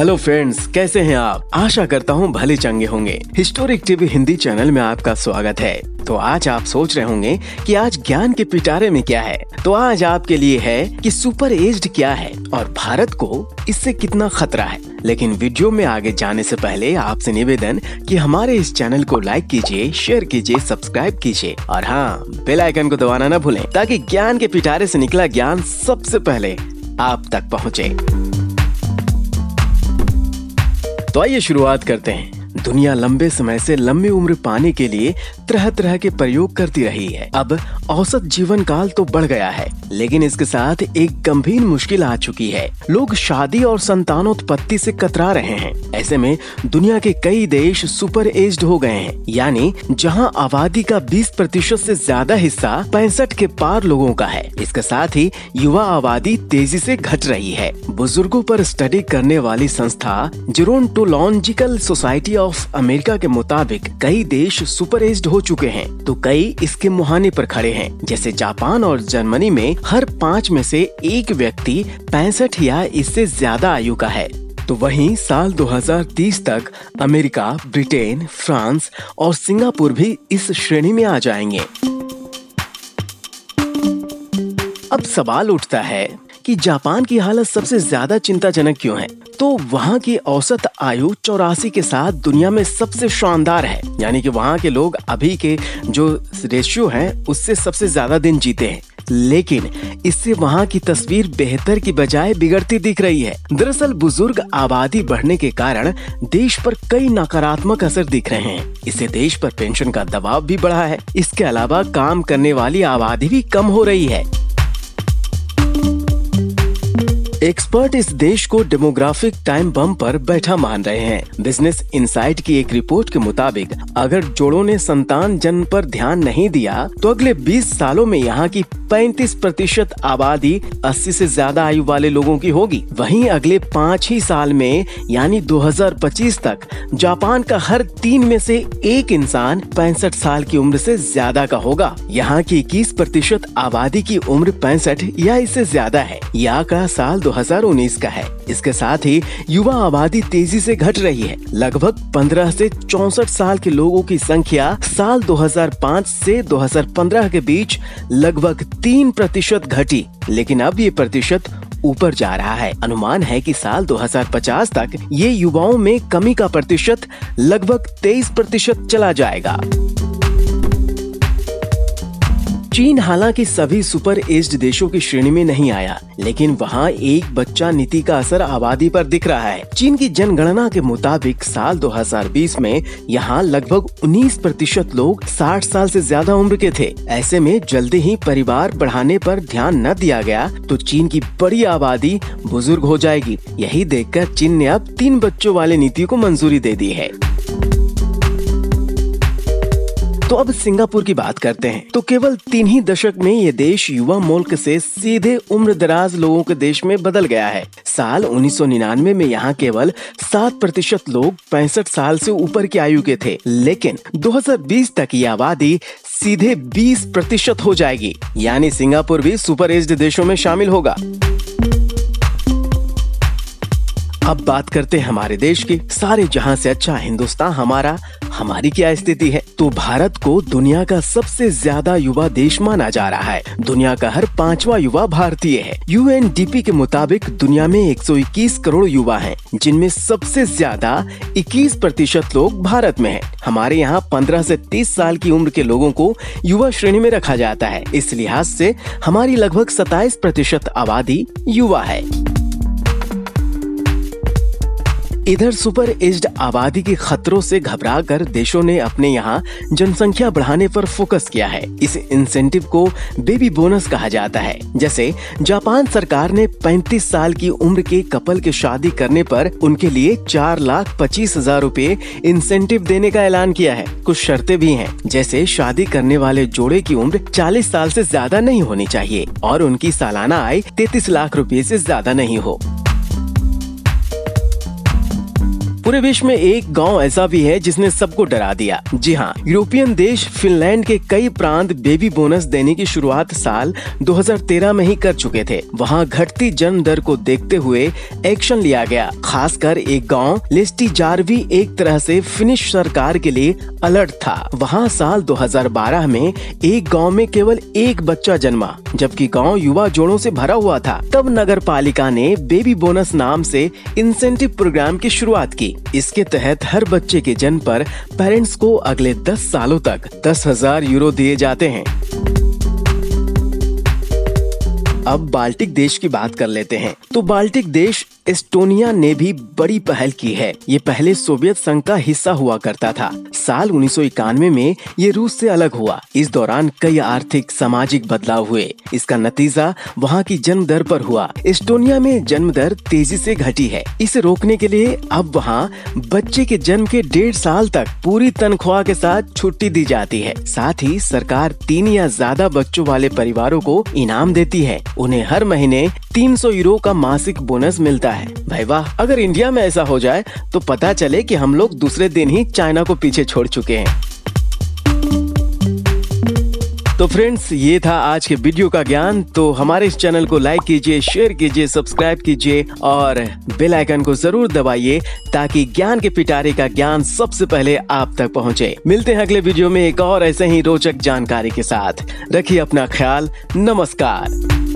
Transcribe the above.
Hello friends, कैसे हैं आप? आशा करता हूँ भले चंगे होंगे। हिस्टोरिक टीवी हिंदी चैनल में आपका स्वागत है। तो आज आप सोच रहे होंगे कि आज ज्ञान के पिटारे में क्या है। तो आज आपके लिए है कि सुपर एज्ड क्या है और भारत को इससे कितना खतरा है। लेकिन वीडियो में आगे जाने से पहले आपसे निवेदन कि हमारे इस चैनल को लाइक कीजिए, शेयर कीजिए, सब्सक्राइब कीजिए और हाँ, बेल आइकन को दबाना न भूलें ताकि ज्ञान के पिटारे से निकला ज्ञान सबसे पहले आप तक पहुँचे। तो आइए शुरुआत करते हैं। दुनिया लंबे समय से लंबी उम्र पाने के लिए तरह तरह के प्रयोग करती रही है। अब औसत जीवन काल तो बढ़ गया है, लेकिन इसके साथ एक गंभीर मुश्किल आ चुकी है। लोग शादी और संतानोत्पत्ति से कतरा रहे हैं। ऐसे में दुनिया के कई देश सुपर एज्ड हो गए हैं, यानी जहां आबादी का 20% से ज्यादा हिस्सा 65 के पार लोगों का है। इसके साथ ही युवा आबादी तेजी से घट रही है। बुजुर्गों पर स्टडी करने वाली संस्था जेरोंटोलॉजिकल सोसाइटी ऑफ अमेरिका के मुताबिक कई देश सुपर एज्ड हो चुके हैं, तो कई इसके मुहाने पर खड़े हैं। जैसे जापान और जर्मनी में हर 5 में से एक व्यक्ति 65 या इससे ज्यादा आयु का है। तो वहीं साल 2030 तक अमेरिका, ब्रिटेन, फ्रांस और सिंगापुर भी इस श्रेणी में आ जाएंगे। अब सवाल उठता है कि जापान की हालत सबसे ज्यादा चिंताजनक क्यों है? तो वहाँ की औसत आयु 84 के साथ दुनिया में सबसे शानदार है, यानी कि वहाँ के लोग अभी के जो रेशियो है उससे सबसे ज्यादा दिन जीते हैं। लेकिन इससे वहाँ की तस्वीर बेहतर की बजाय बिगड़ती दिख रही है। दरअसल बुजुर्ग आबादी बढ़ने के कारण देश पर कई नकारात्मक असर दिख रहे हैं। इससे देश पर पेंशन का दबाव भी बढ़ा है। इसके अलावा काम करने वाली आबादी भी कम हो रही है। एक्सपर्ट इस देश को डेमोग्राफिक टाइम बम पर बैठा मान रहे हैं। बिजनेस इनसाइट की एक रिपोर्ट के मुताबिक अगर जोड़ों ने संतान जन्म पर ध्यान नहीं दिया तो अगले 20 सालों में यहाँ की 35% आबादी 80 से ज्यादा आयु वाले लोगों की होगी। वहीं अगले 5 ही साल में यानी 2025 तक जापान का हर 3 में से एक इंसान 65 साल की उम्र से ज्यादा का होगा। यहाँ की 21% आबादी की उम्र 65 या इससे ज्यादा है। यह आंकड़ा साल 2019 का है। इसके साथ ही युवा आबादी तेजी से घट रही है। लगभग 15 से 64 साल के लोगों की संख्या साल 2005 से 2015 के बीच लगभग 3% घटी, लेकिन अब ये प्रतिशत ऊपर जा रहा है। अनुमान है कि साल 2050 तक ये युवाओं में कमी का प्रतिशत लगभग 23% चला जाएगा। चीन हालांकि सभी सुपर एज्ड देशों की श्रेणी में नहीं आया, लेकिन वहाँ एक बच्चा नीति का असर आबादी पर दिख रहा है। चीन की जनगणना के मुताबिक साल 2020 में यहाँ लगभग 19% लोग 60 साल से ज्यादा उम्र के थे। ऐसे में जल्दी ही परिवार बढ़ाने पर ध्यान न दिया गया तो चीन की बड़ी आबादी बुजुर्ग हो जाएगी। यही देखकर चीन ने अब 3 बच्चों वाले नीति को मंजूरी दे दी है। तो अब सिंगापुर की बात करते हैं। तो केवल 3 ही दशक में ये देश युवा मुल्क से सीधे उम्र दराज लोगों के देश में बदल गया है। साल 1999 में यहाँ केवल 7% लोग 65 साल से ऊपर की आयु के थे, लेकिन 2020 तक ये आबादी सीधे 20% हो जाएगी, यानी सिंगापुर भी सुपर एज्ड देशों में शामिल होगा। अब बात करते हैं हमारे देश की। सारे जहां से अच्छा हिंदुस्तान हमारा, हमारी क्या स्थिति है? तो भारत को दुनिया का सबसे ज्यादा युवा देश माना जा रहा है। दुनिया का हर 5वां युवा भारतीय है। UNDP के मुताबिक दुनिया में 121 करोड़ युवा हैं, जिनमें सबसे ज्यादा 21% लोग भारत में हैं। हमारे यहाँ 15 से 30 साल की उम्र के लोगों को युवा श्रेणी में रखा जाता है। इस लिहाज से हमारी लगभग 27% आबादी युवा है। इधर सुपर एज्ड आबादी के खतरों से घबराकर देशों ने अपने यहाँ जनसंख्या बढ़ाने पर फोकस किया है। इस इंसेंटिव को बेबी बोनस कहा जाता है। जैसे जापान सरकार ने 35 साल की उम्र के कपल के शादी करने पर उनके लिए 4,25,000 रुपए इंसेंटिव देने का ऐलान किया है। कुछ शर्तें भी हैं, जैसे शादी करने वाले जोड़े की उम्र 40 साल से ज्यादा नहीं होनी चाहिए और उनकी सालाना आय 33 लाख रुपए से ज्यादा नहीं हो। पूरे विश्व में एक गांव ऐसा भी है जिसने सबको डरा दिया। जी हाँ, यूरोपियन देश फिनलैंड के कई प्रांत बेबी बोनस देने की शुरुआत साल 2013 में ही कर चुके थे। वहाँ घटती जन्म दर को देखते हुए एक्शन लिया गया। खासकर एक गांव लेस्टीजार्वी एक तरह से फिनिश सरकार के लिए अलर्ट था। वहाँ साल 2012 में एक गांव में केवल एक बच्चा जन्मा, जबकि गांव युवा जोड़ों से भरा हुआ था। तब नगर पालिका ने बेबी बोनस नाम से इंसेंटिव प्रोग्राम की शुरुआत की। इसके तहत हर बच्चे के जन्म पर पेरेंट्स को अगले 10 सालों तक 10,000 यूरो दिए जाते हैं। अब बाल्टिक देश की बात कर लेते हैं। तो बाल्टिक देश एस्टोनिया ने भी बड़ी पहल की है। ये पहले सोवियत संघ का हिस्सा हुआ करता था। साल 1991 में ये रूस से अलग हुआ। इस दौरान कई आर्थिक सामाजिक बदलाव हुए। इसका नतीजा वहाँ की जन्म दर पर हुआ। एस्टोनिया में जन्म दर तेजी से घटी है। इसे रोकने के लिए अब वहाँ बच्चे के जन्म के 1.5 साल तक पूरी तनख्वाह के साथ छुट्टी दी जाती है। साथ ही सरकार 3 या ज्यादा बच्चों वाले परिवारों को इनाम देती है। उन्हें हर महीने 300 यूरो का मासिक बोनस मिलता है। भाई वाह, अगर इंडिया में ऐसा हो जाए तो पता चले कि हम लोग दूसरे दिन ही चाइना को पीछे छोड़ चुके हैं। तो फ्रेंड्स, ये था आज के वीडियो का ज्ञान। तो हमारे इस चैनल को लाइक कीजिए, शेयर कीजिए, सब्सक्राइब कीजिए और बेल आइकन को जरूर दबाइए ताकि ज्ञान के पिटारे का ज्ञान सबसे पहले आप तक पहुंचे। मिलते हैं अगले वीडियो में एक और ऐसे ही रोचक जानकारी के साथ। रखिए अपना ख्याल। नमस्कार।